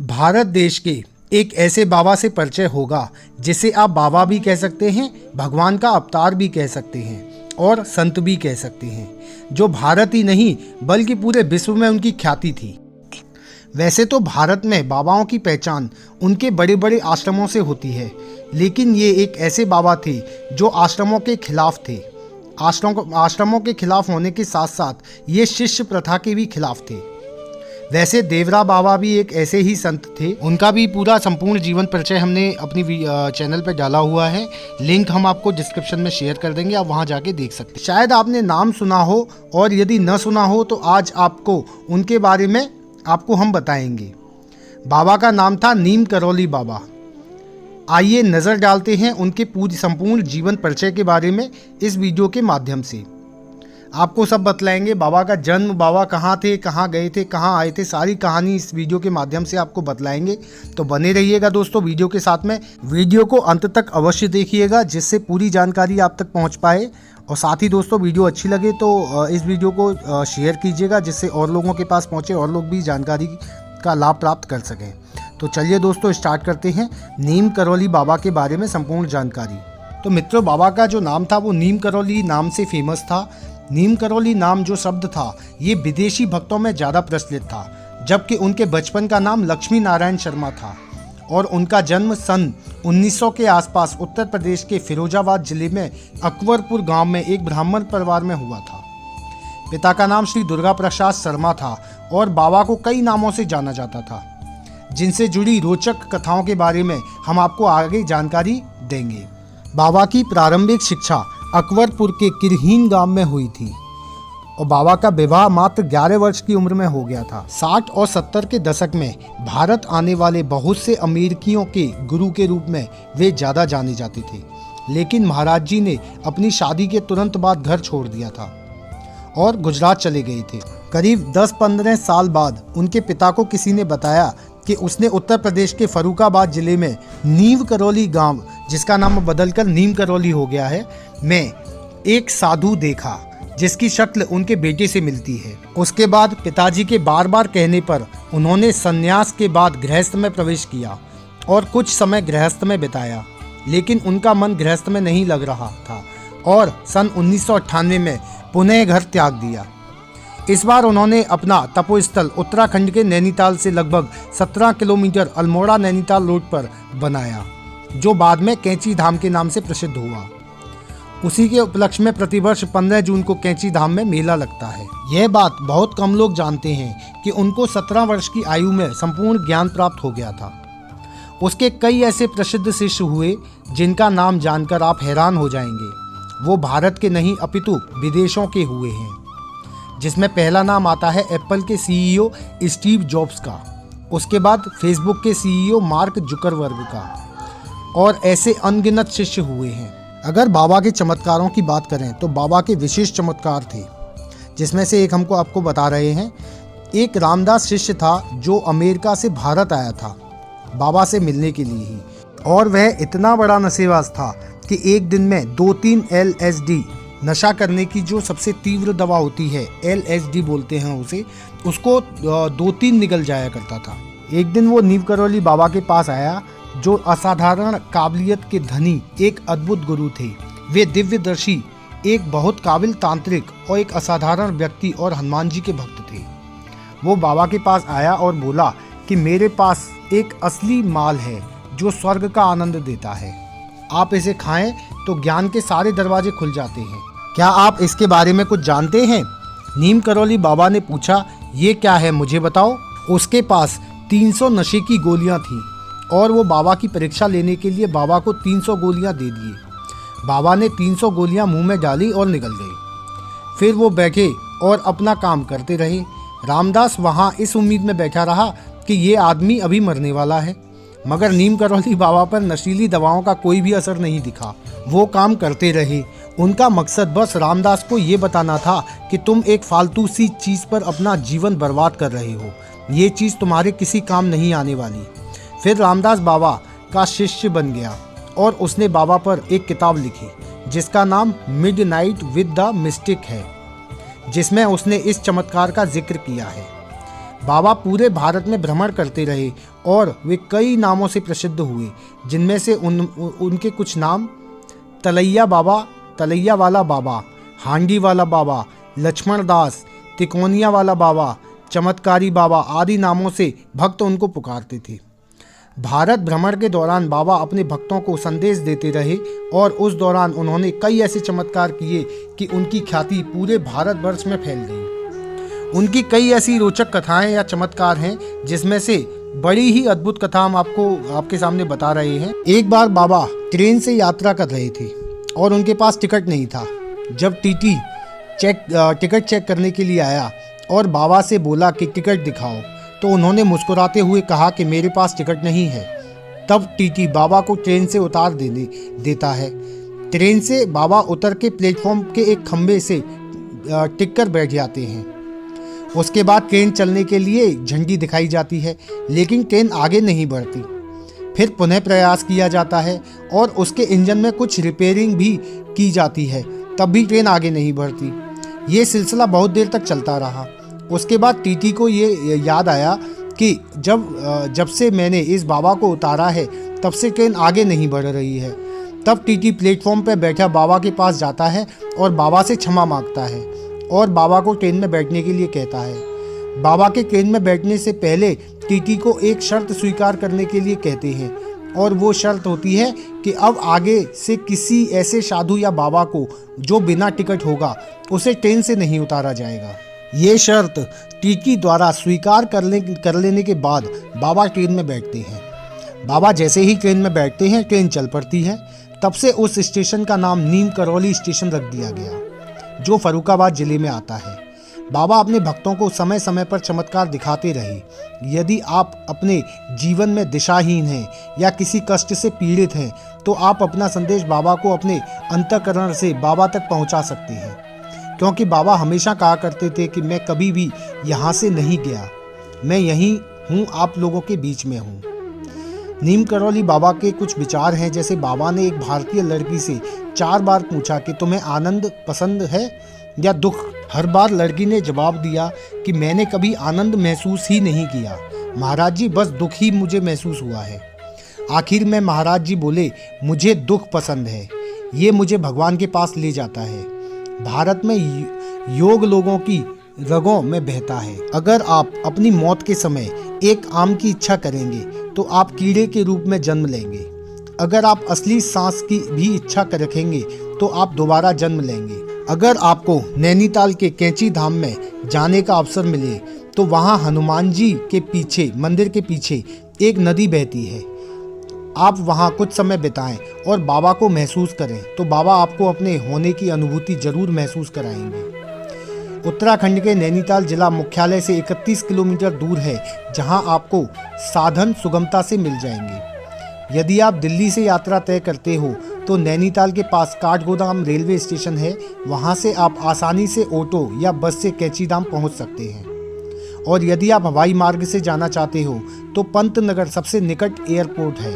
भारत देश के एक ऐसे बाबा से परिचय होगा जिसे आप बाबा भी कह सकते हैं, भगवान का अवतार भी कह सकते हैं और संत भी कह सकते हैं, जो भारत ही नहीं बल्कि पूरे विश्व में उनकी ख्याति थी। वैसे तो भारत में बाबाओं की पहचान उनके बड़े बड़े आश्रमों से होती है, लेकिन ये एक ऐसे बाबा थे जो आश्रमों के खिलाफ थे। आश्रमों के खिलाफ होने के साथ साथ ये शिष्य प्रथा के भी खिलाफ थे। वैसे देवरा बाबा भी एक ऐसे ही संत थे। उनका भी पूरा संपूर्ण जीवन परिचय हमने अपनी चैनल पर डाला हुआ है, लिंक हम आपको डिस्क्रिप्शन में शेयर कर देंगे, आप वहां जाके देख सकते हैं। शायद आपने नाम सुना हो और यदि न सुना हो तो आज आपको उनके बारे में आपको हम बताएंगे। बाबा का नाम था नीम करौली बाबा। आइए नज़र डालते हैं उनके पूरी संपूर्ण जीवन परिचय के बारे में इस वीडियो के माध्यम से। आपको सब बतलाएंगे, बाबा का जन्म, बाबा कहाँ थे, कहाँ गए थे, कहाँ आए थे, सारी कहानी इस वीडियो के माध्यम से आपको बतलाएंगे। तो बने रहिएगा दोस्तों वीडियो के साथ में। वीडियो को अंत तक अवश्य देखिएगा जिससे पूरी जानकारी आप तक पहुँच पाए। और साथ ही दोस्तों वीडियो अच्छी लगे तो इस वीडियो को शेयर कीजिएगा जिससे और लोगों के पास पहुँचे और लोग भी जानकारी का लाभ प्राप्त कर सकें। तो चलिए दोस्तों स्टार्ट करते हैं नीम करौली बाबा के बारे में संपूर्ण जानकारी। तो मित्रों, बाबा का जो नाम था वो नीम करौली नाम से फेमस था। नीम करौली नाम जो शब्द था ये विदेशी भक्तों में ज़्यादा प्रचलित था, जबकि उनके बचपन का नाम लक्ष्मी नारायण शर्मा था और उनका जन्म सन 1900 के आसपास उत्तर प्रदेश के फिरोजाबाद जिले में अकबरपुर गांव में एक ब्राह्मण परिवार में हुआ था। पिता का नाम श्री दुर्गा प्रसाद शर्मा था और बाबा को कई नामों से जाना जाता था, जिनसे जुड़ी रोचक कथाओं के बारे में हम आपको आगे जानकारी देंगे। बाबा की प्रारंभिक शिक्षा अकबरपुर के किरहीन गांव में हुई थी और बाबा का विवाह मात्र 11 वर्ष की उम्र में हो गया था। 60 और 70 के दशक में भारत आने वाले बहुत से अमेरिकियों के गुरु के रूप में वे ज़्यादा जाने जाते थे, लेकिन महाराज जी ने अपनी शादी के तुरंत बाद घर छोड़ दिया था और गुजरात चले गए थे। करीब 10-15 साल बाद उनके पिता को किसी ने बताया कि उसने उत्तर प्रदेश के फर्रुखाबाद जिले में नीम करौली गांव, जिसका नाम बदलकर नीम करौली हो गया है, में एक साधु देखा जिसकी शक्ल उनके बेटे से मिलती है। उसके बाद पिताजी के बार बार कहने पर उन्होंने संन्यास के बाद गृहस्थ में प्रवेश किया और कुछ समय गृहस्थ में बिताया, लेकिन उनका मन गृहस्थ में नहीं लग रहा था और सन 1998 में पुनः घर त्याग दिया। इस बार उन्होंने अपना तपोस्थल उत्तराखंड के नैनीताल से लगभग 17 किलोमीटर अल्मोड़ा नैनीताल रोड पर बनाया, जो बाद में कैंची धाम के नाम से प्रसिद्ध हुआ। उसी के उपलक्ष्य में प्रतिवर्ष 15 जून को कैंची धाम में मेला लगता है। यह बात बहुत कम लोग जानते हैं कि उनको 17 वर्ष की आयु में संपूर्ण ज्ञान प्राप्त हो गया था। उसके कई ऐसे प्रसिद्ध शिष्य हुए जिनका नाम जानकर आप हैरान हो जाएंगे। वो भारत के नहीं अपितु विदेशों के हुए हैं, जिसमें पहला नाम आता है एप्पल के सीईओ स्टीव जॉब्स का, उसके बाद फेसबुक के सीईओ मार्क जुकरबर्ग का, और ऐसे अनगिनत शिष्य हुए हैं। अगर बाबा के चमत्कारों की बात करें तो बाबा के विशेष चमत्कार थे, जिसमें से एक हमको आपको बता रहे हैं। एक रामदास शिष्य था जो अमेरिका से भारत आया था बाबा से मिलने के लिए ही, और वह इतना बड़ा नशेबाज था कि एक दिन में 2-3 LSD, नशा करने की जो सबसे तीव्र दवा होती है, LSD बोलते हैं उसे, उसको 2-3 निगल जाया करता था। एक दिन वो नीम करौली बाबा के पास आया, जो असाधारण काबिलियत के धनी एक अद्भुत गुरु थे। वे दिव्यदर्शी, एक बहुत काबिल तांत्रिक और एक असाधारण व्यक्ति और हनुमान जी के भक्त थे। वो बाबा के पास आया और बोला कि मेरे पास एक असली माल है जो स्वर्ग का आनंद देता है, आप इसे खाएं तो ज्ञान के सारे दरवाजे खुल जाते हैं। क्या आप इसके बारे में कुछ जानते हैं? नीम करौली बाबा ने पूछा, ये क्या है मुझे बताओ। उसके पास 300 नशे की गोलियां थीं और वो बाबा की परीक्षा लेने के लिए बाबा को 300 गोलियां दे दिए। बाबा ने 300 गोलियां मुंह में डाली और निकल गए। फिर वो बैठे और अपना काम करते रहे। रामदास वहाँ इस उम्मीद में बैठा रहा कि ये आदमी अभी मरने वाला है, मगर नीम करौली बाबा पर नशीली दवाओं का कोई भी असर नहीं दिखा। वो काम करते रहे। उनका मकसद बस रामदास को ये बताना था कि तुम एक फालतू सी चीज़ पर अपना जीवन बर्बाद कर रहे हो, ये चीज़ तुम्हारे किसी काम नहीं आने वाली। फिर रामदास बाबा का शिष्य बन गया और उसने बाबा पर एक किताब लिखी जिसका नाम मिडनाइट विद द मिस्टिक है, जिसमें उसने इस चमत्कार का जिक्र किया है। बाबा पूरे भारत में भ्रमण करते रहे और वे कई नामों से प्रसिद्ध हुए, जिनमें से उनके कुछ नाम तलैया बाबा, तलैया वाला बाबा, हांडी वाला बाबा, लक्ष्मण दास, तिकोनिया वाला बाबा, चमत्कारी बाबा आदि नामों से भक्त उनको पुकारते थे। भारत भ्रमण के दौरान बाबा अपने भक्तों को संदेश देते रहे और उस दौरान उन्होंने कई ऐसे चमत्कार किए कि उनकी ख्याति पूरे भारतवर्ष में फैल गई। उनकी कई ऐसी रोचक कथाएं या चमत्कार हैं, जिसमें से बड़ी ही अद्भुत कथा हम आपके सामने बता रहे हैं। एक बार बाबा ट्रेन से यात्रा कर रहे थे और उनके पास टिकट नहीं था। जब टीटी टिकट चेक करने के लिए आया और बाबा से बोला कि टिकट दिखाओ, तो उन्होंने मुस्कुराते हुए कहा कि मेरे पास टिकट नहीं है। तब टीटी बाबा को ट्रेन से उतार देता है। ट्रेन से बाबा उतर के प्लेटफॉर्म के एक खंभे से टिक कर बैठ जाते हैं। उसके बाद ट्रेन चलने के लिए झंडी दिखाई जाती है, लेकिन ट्रेन आगे नहीं बढ़ती। फिर पुनः प्रयास किया जाता है और उसके इंजन में कुछ रिपेयरिंग भी की जाती है, तब भी ट्रेन आगे नहीं बढ़ती। ये सिलसिला बहुत देर तक चलता रहा। उसके बाद टीटी को ये याद आया कि जब से मैंने इस बाबा को उतारा है, तब से ट्रेन आगे नहीं बढ़ रही है। तब टीटी प्लेटफॉर्म पर बैठा बाबा के पास जाता है और बाबा से क्षमा मांगता है और बाबा को ट्रेन में बैठने के लिए कहता है। बाबा के ट्रेन में बैठने से पहले टीटी को एक शर्त स्वीकार करने के लिए कहते हैं और वो शर्त होती है कि अब आगे से किसी ऐसे साधु या बाबा को जो बिना टिकट होगा, उसे ट्रेन से नहीं उतारा जाएगा। ये शर्त टीटी द्वारा स्वीकार कर लेने के बाद बाबा ट्रेन में बैठते हैं। बाबा जैसे ही ट्रेन में बैठते हैं, ट्रेन चल पड़ती है। तब से उस स्टेशन का नाम नीम करौली स्टेशन रख दिया गया, जो फर्रुखाबाद जिले में आता है। बाबा अपने भक्तों को समय समय पर चमत्कार दिखाते रहे। यदि आप अपने जीवन में दिशाहीन हैं या किसी कष्ट से पीड़ित हैं, तो आप अपना संदेश बाबा को अपने अंतःकरण से बाबा तक पहुंचा सकते हैं, क्योंकि बाबा हमेशा कहा करते थे कि मैं कभी भी यहाँ से नहीं गया, मैं यहीं हूँ, आप लोगों के बीच में हूँ। नीम करौली बाबा के कुछ विचार हैं, जैसे बाबा ने एक भारतीय लड़की से 4 बार पूछा कि तुम्हें आनंद पसंद है या दुख। हर बार लड़की ने जवाब दिया कि मैंने कभी आनंद महसूस ही नहीं किया महाराज जी, बस दुख ही मुझे महसूस हुआ है। आखिर में महाराज जी बोले, मुझे दुख पसंद है, ये मुझे भगवान के पास ले जाता है। भारत में योग लोगों की रगों में बहता है। अगर आप अपनी मौत के समय एक आम की इच्छा करेंगे तो आप कीड़े के रूप में जन्म लेंगे। अगर आप असली सांस की भी इच्छा रखेंगे तो आप दोबारा जन्म लेंगे। अगर आपको नैनीताल के कैंची धाम में जाने का अवसर मिले तो वहाँ हनुमान जी के पीछे, मंदिर के पीछे एक नदी बहती है। आप वहाँ कुछ समय बिताएं और बाबा को महसूस करें, तो बाबा आपको अपने होने की अनुभूति जरूर महसूस कराएंगे। उत्तराखंड के नैनीताल जिला मुख्यालय से 31 किलोमीटर दूर है, जहां आपको साधन सुगमता से मिल जाएंगे। यदि आप दिल्ली से यात्रा तय करते हो तो नैनीताल के पास काठगोदाम रेलवे स्टेशन है, वहां से आप आसानी से ऑटो या बस से कैंचीधाम पहुंच सकते हैं। और यदि आप हवाई मार्ग से जाना चाहते हो तो पंतनगर सबसे निकट एयरपोर्ट है,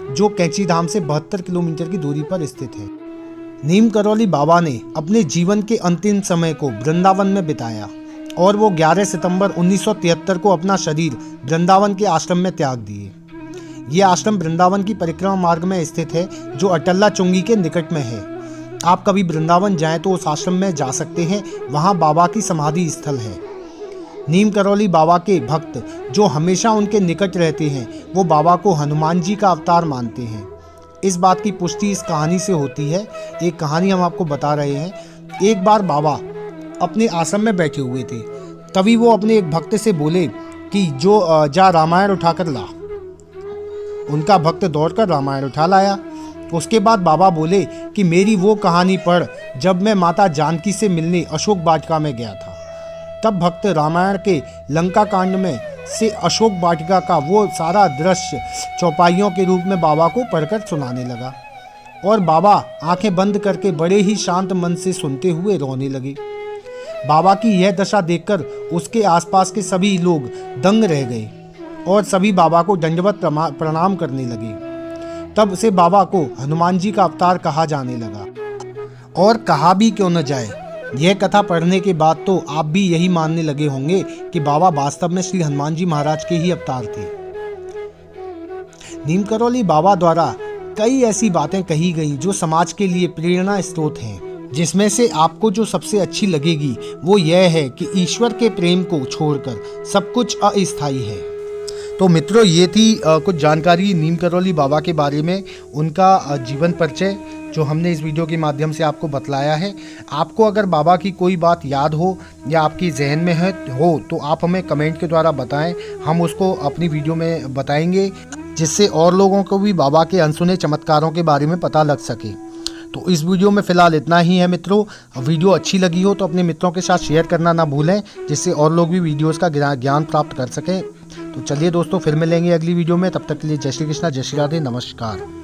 जो कैंचीधाम से 72 किलोमीटर की दूरी पर स्थित है। नीम करौली बाबा ने अपने जीवन के अंतिम समय को वृंदावन में बिताया और वो 11 सितंबर 1973 को अपना शरीर वृंदावन के आश्रम में त्याग दिए। ये आश्रम वृंदावन की परिक्रमा मार्ग में स्थित है, जो अटल्ला चुंगी के निकट में है। आप कभी वृंदावन जाएं तो उस आश्रम में जा सकते हैं, वहाँ बाबा की समाधि स्थल है। नीम करौली बाबा के भक्त जो हमेशा उनके निकट रहते हैं, वो बाबा को हनुमान जी का अवतार मानते हैं। इस बात की पुष्टि इस कहानी से होती है। एक कहानी हम आपको बता रहे हैं। एक बार बाबा अपने आश्रम में बैठे हुए थे, तभी वो अपने एक भक्त से बोले कि जा रामायण उठाकर ला। उनका भक्त दौड़कर रामायण उठा लाया। उसके बाद बाबा बोले कि मेरी वो कहानी पढ़ जब मैं माता जानकी से मिलने अशोक वाटिका में गया था। तब भक्त रामायण के लंका कांड में से अशोक वाटिका का वो सारा दृश्य चौपाइयों के रूप में बाबा को पढ़कर सुनाने लगा और बाबा आंखें बंद करके बड़े ही शांत मन से सुनते हुए रोने लगे। बाबा की यह दशा देखकर उसके आसपास के सभी लोग दंग रह गए और सभी बाबा को दंडवत प्रणाम करने लगे। तब से बाबा को हनुमान जी का अवतार कहा जाने लगा। और कहा भी क्यों न जाए, यह कथा पढ़ने के बाद तो आप भी यही मानने लगे होंगे कि बाबा वास्तव में श्री हनुमान जी महाराज के ही अवतार थे। नीम करौली बाबा द्वारा कई ऐसी बातें कही गई जो समाज के लिए प्रेरणा स्रोत हैं, जिसमें से आपको जो सबसे अच्छी लगेगी वो यह है कि ईश्वर के प्रेम को छोड़कर सब कुछ अस्थायी है। तो मित्रों, ये थी कुछ जानकारी नीम करौली बाबा के बारे में, उनका जीवन परिचय जो हमने इस वीडियो के माध्यम से आपको बतलाया है। आपको अगर बाबा की कोई बात याद हो या आपकी जहन में हो तो आप हमें कमेंट के द्वारा बताएं, हम उसको अपनी वीडियो में बताएंगे, जिससे और लोगों को भी बाबा के अनसुने चमत्कारों के बारे में पता लग सके। तो इस वीडियो में फ़िलहाल इतना ही है मित्रों। वीडियो अच्छी लगी हो तो अपने मित्रों के साथ शेयर करना ना भूलें, जिससे और लोग भी वीडियोस का ज्ञान प्राप्त कर सकें। तो चलिए दोस्तों, फिर मिलेंगे अगली वीडियो में। तब तक के लिए जय श्री कृष्णा, जय श्री राधे, नमस्कार।